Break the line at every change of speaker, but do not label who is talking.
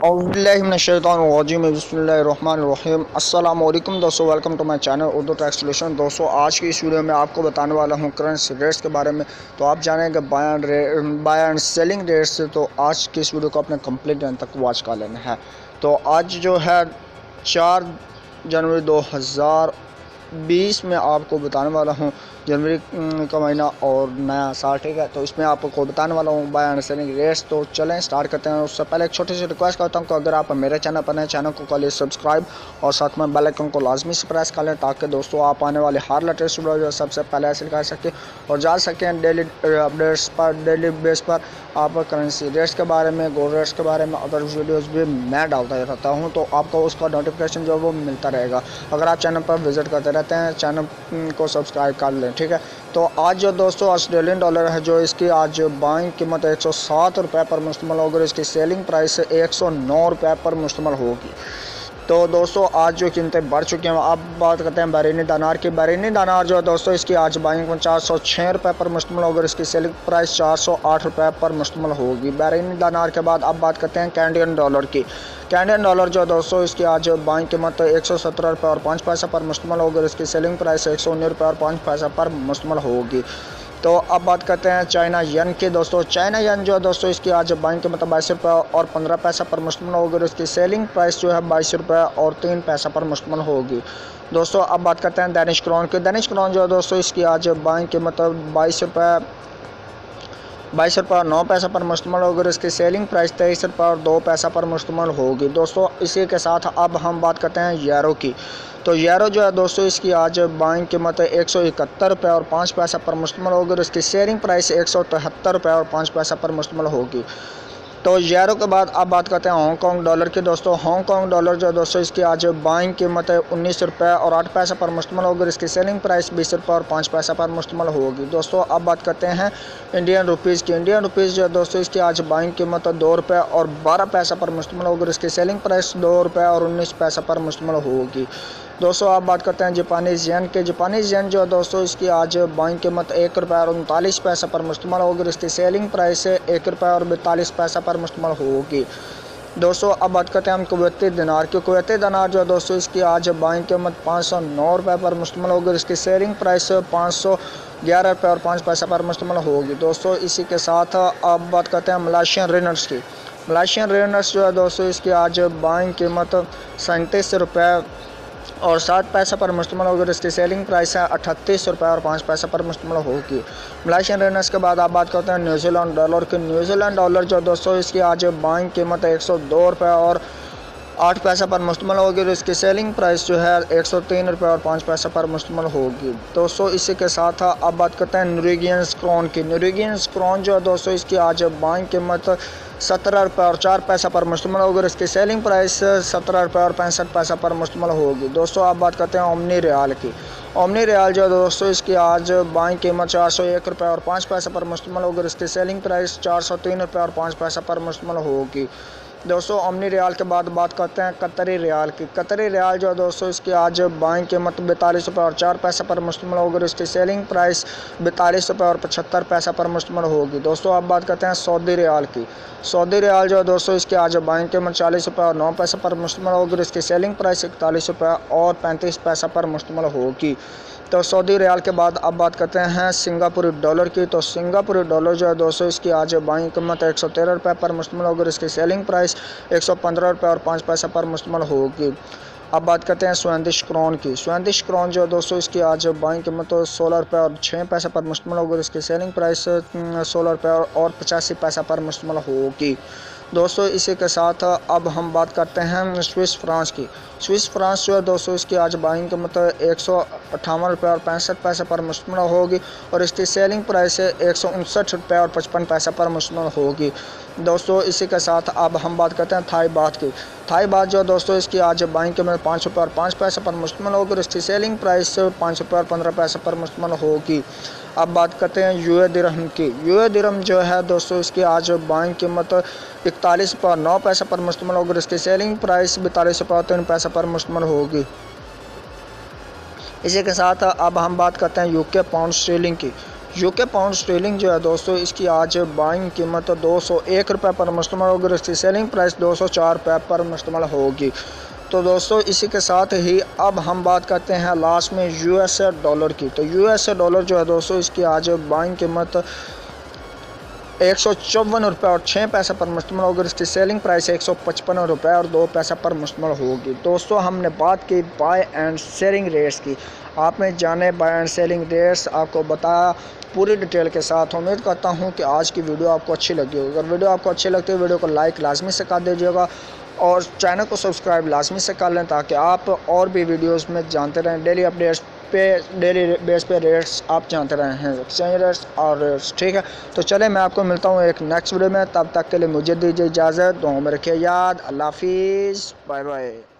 बिस्मिल्लाहिर्रहमानिर्रहीम। अस्सलाम वालेकुम दोस्तों, welcome to my channel Urdu tax solution. दोस्तों आज की इस वीडियो में आपको बताने वाला हूं करंसी रेट्स के बारे में। तो आप जानेंगे बाय एंड सेलिंग रेट्स। तो आज की इस वीडियो को अपने कंप्लीट एंड तक वॉच कर लेना है। तो आज जो है 4 जनवरी 2020 में आपको बताने वाला हूँ, जनवरी का महीना और नया साल, ठीक है। तो इसमें आपको बताने वाला हूँ बाय एंड सेलिंग रेट्स। तो चलें स्टार्ट करते हैं। उससे पहले एक छोटी सी रिक्वेस्ट करता हूँ कि अगर आप मेरे चैनल पर नए, चैनल को कर लीजिए सब्सक्राइब और साथ में बेल आइकन को लाजमी से प्रेस कर लें, ताकि दोस्तों आप आने वाले हर लेटेस्ट वीडियो जो सबसे पहले हासिल कर सकें और जा सकें डेली अपडेट्स पर, डेली बेस पर आप करेंसी रेट्स के बारे में, गोल्ड रेट्स के बारे में अदर वीडियोज़ भी मैं डालता रहता हूँ। तो आपको उसका नोटिफिकेशन जो है वो मिलता रहेगा अगर आप चैनल पर विजिट करते रहते हैं। चैनल को सब्सक्राइब कर लें, ठीक है। तो आज जो दोस्तों ऑस्ट्रेलियन डॉलर है, जो इसकी आज बाइंग कीमत 107 रुपये पर मुश्तमिल होगी, इसकी सेलिंग प्राइस 109 रुपये पर मुश्तमिल होगी। तो दोस्तों आज जो कीमतें बढ़ चुकी हैं, अब बात करते हैं बहरीनी दिनार की। बहरीनी दिनार जो है दोस्तों, इसकी आज बाइंग में 406 रुपये पर मुश्तमिल होगी, इसकी सेलिंग प्राइस 408 रुपये पर मुश्तमिल होगी। बहरीनी दिनार के बाद अब बात करते हैं कैनेडियन डॉलर की। कैनेडियन डॉलर जो है दोस्तों, इसकी आज बाइंग कीमत 117 रुपये और 5 पैसे पर मुश्तमिल होगी, इसकी सेलिंग प्राइस 119 रुपये और 5 पैसे पर मुश्तमिल होगी। तो अब बात करते हैं चाइना यन की। दोस्तों चाइना यन जो है दोस्तों, इसकी आज बाइंग कीमत 22 रुपये और 15 पैसे पर मुश्तमिल होगी, इसकी सेलिंग प्राइस जो है 22 रुपये और 3 पैसे पर मुश्तमिल होगी। दोस्तों अब बात करते हैं दैनिश क्रोन की। दैनिश क्रोन जो है दोस्तों, इसकी आज बाइंग कीमत 22 रुपये और 9 पैसे पर मुश्तमिल होगी, इसकी सेलिंग प्राइस 23 रुपये और 2 पैसे पर मुश्तमिल होगी। दोस्तों इसी के साथ अब हम बात करते हैं यूरो की। तो यूरो जो है दोस्तों, इसकी आज बाइंग कीमत 171 रुपये और 5 पैसे पर मुश्तमिल होगी, और इसकी सेलिंग प्राइस 173 रुपये और 5 पैसे पर मुश्तमिल होगी। तो यूरो के बाद अब बात करते हैं हांगकॉन्ग डॉलर की। दोस्तों हांगकॉन्ग डॉलर जो है दोस्तों, इसकी आज बाइंग कीमत 19 रुपये और 8 पैसे पर मुश्तमिल होगी, इसकी सेलिंग प्राइस 20 रुपये और 5 पैसे पर मुश्तमिल होगी। दोस्तों अब बात करते हैं इंडियन रुपीज़ की। इंडियन रुपीज़ जो है दोस्तों, इसकी आज बाइंग कीमत 2 रुपये और 12 पैसे पर मुश्तमिल होगी, इसकी सेलिंग प्राइस 2 रुपये और 19 पैसे पर मुश्तमिल होगी। दोस्तों आप बात करते हैं जापानीज़ येन के। जापानीज़ येन जो है दोस्तों, इसकी आज बाइंग कीमत 1 रुपये और 39 पैसे पर मुश्तमिल होगी, इसकी सेलिंग प्राइस 1 रुपये और 42 पैसे पर मुश्तमिल होगी। दोस्तों अब बात करते हैं हम कुवैती दिनार की। कुवैती दिनार जो है दोस्तों, इसकी आज बाइंग कीमत 509 रुपये पर मुश्तमिल होगी, इसकी सेलिंग प्राइस 511 रुपये और 5 पैसे पर मुश्तमिल होगी। दोस्तों इसी के साथ अब बात करते हैं मलेशियन रिनर्स की। मलेशियन रिनर्स जो है दोस्तों, इसकी आज बाइंग कीमत 37 रुपये और 7 पैसे पर मुश्तमिल होगी, इसकी सेलिंग प्राइस है 38 रुपये और 5 पैसे पर मुश्तमिल होगी। मलेशियन रेनर्स के बाद आप बात करते हैं न्यूजीलैंड डॉलर की। न्यूजीलैंड डॉलर जो दोस्तों, इसकी आज बाइंग कीमत 102 रुपये और 8 पैसे पर मुश्तमिल होगी, और इसकी सेलिंग प्राइस जो है 103 रुपये और 5 पैसे पर मुश्तमिल होगी। दोस्तों इसी के साथ अब बात करते हैं नॉर्वेजियन क्रोन की। नॉर्वेजियन क्रोन जो है दोस्तों, इसकी आज बाइंग कीमत 17 रुपये और 4 पैसे पर मुश्तमिल होगी, और इसकी सेलिंग प्राइस 17 रुपये और 65 पैसे पर मुश्तमिल होगी। दोस्तों आप बात करते हैं ओमनी रियाल की। ओमनी रियाल जो है दोस्तों, इसकी आज बाइंग कीमत 401 रुपये और 5 पैसे पर मुश्तमिल होगी, इसकी सेलिंग प्राइस 403 रुपये और 5 पैसे पर मुश्तमिल होगी। दोस्तों ओमनी रियाल के बाद बात करते हैं कतरी रियाल की। कतरी रियाल जो है दोस्तों, इसकी आज बाइंग कीमत 42 रुपये और 4 पैसे पर मुश्तमिल होगी, इसकी सेलिंग प्राइस 42 रुपये और 75 पैसे पर मुश्तमिल होगी। दोस्तों अब बात करते हैं सऊदी रियाल की। सऊदी रियाल जो है दोस्तों, इसकी आज बाइंग कीमत 40 रुपये और 9 पैसे पर मुश्तमिल होगी, इसकी सेलिंग प्राइस 41 रुपये और 35 पैसे पर मुश्तमिल होगी। तो सऊदी रियाल के बाद अब बात करते हैं सिंगापुरी डॉलर की। तो सिंगापुरी डॉलर जो है दोस्तों, इसकी आज बाइंग कीमत 113 रुपये पर मुश्तमिल होगी, इसकी सेलिंग प्राइस 115 रुपये और 5 पैसे पर मुश्तमिल होगी। अब बात करते हैं स्वीडिश क्रोन की। स्वीडिश क्रोन जो है दोस्तों, इसकी आज बाइंग कीमत 16 रुपये और 6 पैसे पर मुश्तमिल होगी, इसकी सेलिंग प्राइस 16 रुपये और 85 पैसे पर मुश्तमिल होगी। दोस्तों इसी के साथ अब हम बात करते हैं स्विस फ्रांस की। स्विस फ्रांस जो है दोस्तों, इसकी आज बाइंग कीमत 158 रुपये और 65 पैसे पर मुश्तमिल होगी, और इसकी सेलिंग प्राइस 159 रुपये और 55 पैसे पर मुश्तमिल होगी। दोस्तों इसी के साथ अब हम बात करते हैं थाई बात की। थाई बात जो दोस्तों, इसकी आज बाइंग कीमत 5 रुपये और 5 पैसे पर मुश्तमिल होगी, और इसकी सेलिंग प्राइस 5 रुपये और 15 पैसे पर मुश्तमिल होगी। अब बात करते हैं यूए दिरहम की। यूए दिरहम जो है दोस्तों, इसकी आज बाइंग कीमत 41 रुपये और 9 पैसे पर मुश्तमिल होगी, इसकी सेलिंग प्राइस 42 रुपये और 3 पैसे पर मुश्तमिल होगी। इसी के साथ अब हम बात करते हैं यूके पाउंड स्टर्लिंग की। यूके पाउंड स्टर्लिंग जो है दोस्तों, इसकी आज बाइंग कीमत 201 रुपये पर मुश्तमल होगी, इसकी सेलिंग प्राइस 204 रुपये पर मुश्तमल होगी। तो दोस्तों इसी के साथ ही अब हम बात करते हैं लास्ट में यूएसए डॉलर की। तो यूएसए डॉलर जो है दोस्तों, इसकी आज बाइंग कीमत 154 रुपये और 6 पैसे पर मुश्तमल होगी, इसकी सेलिंग प्राइस 155 रुपये और 2 पैसे पर मुश्तमल होगी। दोस्तों हमने बात की बाय एंड सेलिंग रेट्स की, आपने जाने बाय एंड सेलिंग रेट्स, आपको बताया पूरी डिटेल के साथ। उम्मीद करता हूं कि आज की वीडियो आपको अच्छी लगी होगी। अगर वीडियो आपको अच्छी लगती है वीडियो को लाइक लाजमी से कर दीजिएगा और चैनल को सब्सक्राइब लाजमी से कर लें, ताकि आप और भी वीडियोस में जानते रहें, डेली अपडेट्स पे, डेली बेस पे रेट्स आप जानते रहे हैं, एक्सचेंज रेट्स और रेट्स। ठीक है, तो चले मैं आपको मिलता हूँ एक नेक्स्ट वीडियो में, तब तक के लिए मुझे दीजिए इजाज़त, दुआ में रखिए याद। अल्लाह हाफिज़, बाय बाय।